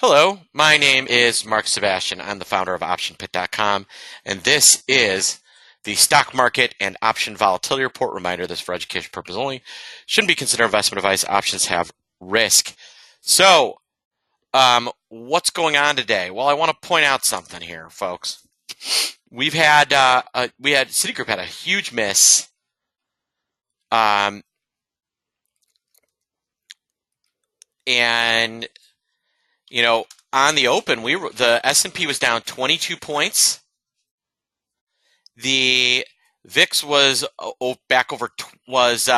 Hello, my name is Mark Sebastian. I'm the founder of OptionPit.com, and this is the stock market and option volatility report. Reminder, this is for education purpose only. Shouldn't be considered investment advice. Options have risk. So, what's going on today? Well, I want to point out something here, folks. Citigroup had a huge miss. And on the open, the S&P was down 22 points. The VIX was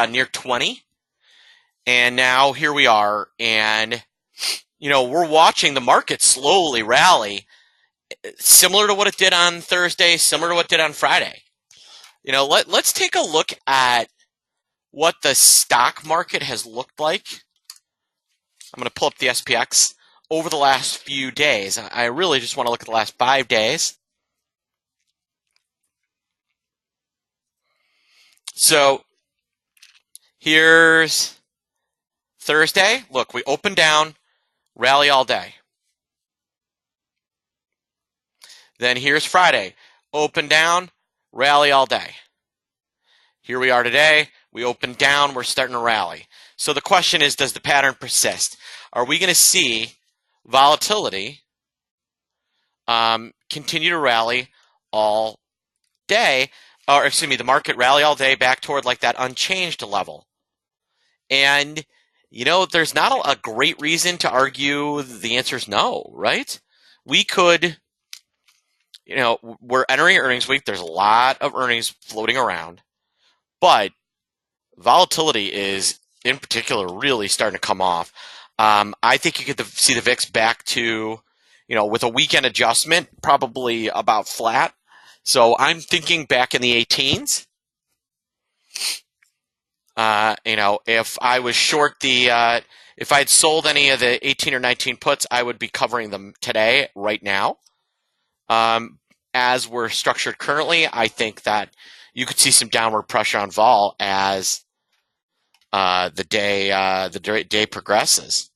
near 20, and now here we are, and we're watching the market slowly rally, similar to what it did on Thursday, similar to what it did on Friday. Let's take a look at what the stock market has looked like. I'm going to pull up the SPX over the last few days. I really just want to look at the last 5 days. So here's Thursday. Look, we opened down, rally all day. Then here's Friday. Open down, rally all day. Here we are today. We opened down, we're starting to rally. So the question is, does the pattern persist? Are we going to see volatility continue to rally all day? Or excuse me, the market rally all day back toward like that unchanged level? And, there's not a great reason to argue the answer is no, right? We could, we're entering earnings week. There's a lot of earnings floating around. But volatility is, in particular, really starting to come off. I think you could see the VIX back to, with a weekend adjustment, probably about flat. So I'm thinking back in the 18s. If I was short if I'd sold any of the 18 or 19 puts, I would be covering them today, right now. As we're structured currently, I think that you could see some downward pressure on vol as the day progresses.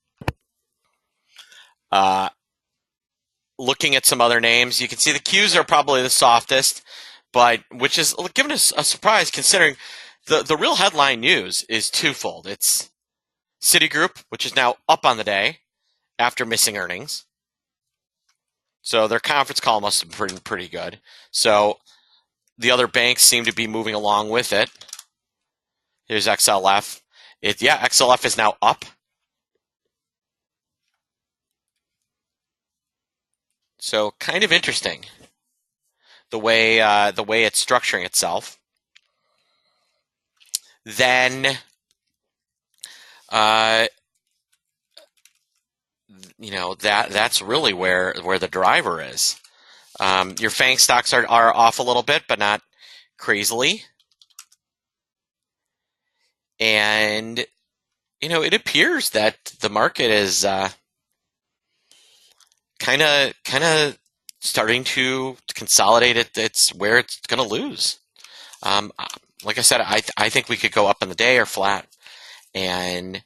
Looking at some other names, you can see the Qs are probably the softest, but which is giving us a surprise considering the real headline news is twofold. It's Citigroup, which is now up on the day after missing earnings. So their conference call must have been pretty good. So the other banks seem to be moving along with it. Here's XLF. XLF is now up. So kind of interesting the way it's structuring itself. Then that's really where the driver is. Your FANG stocks are off a little bit, but not crazily. And it appears that the market is kind of starting to consolidate it. It's where it's going to lose. Like I said, I think we could go up in the day or flat, and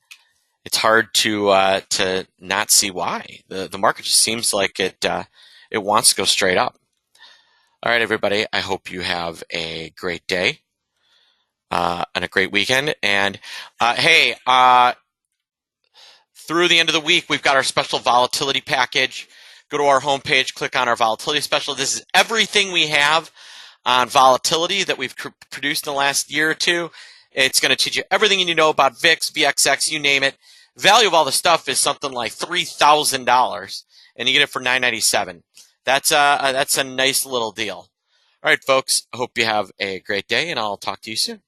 it's hard to not see why. The market just seems like it wants to go straight up. All right, everybody. I hope you have a great day and a great weekend. And hey, through the end of the week, we've got our special volatility package. Go to our homepage, click on our volatility special. This is everything we have on volatility that we've produced in the last year or two. It's going to teach you everything you need to know about VIX, VXX, you name it. Value of all the stuff is something like $3,000, and you get it for $9.97. That's a nice little deal. All right, folks. I hope you have a great day, and I'll talk to you soon.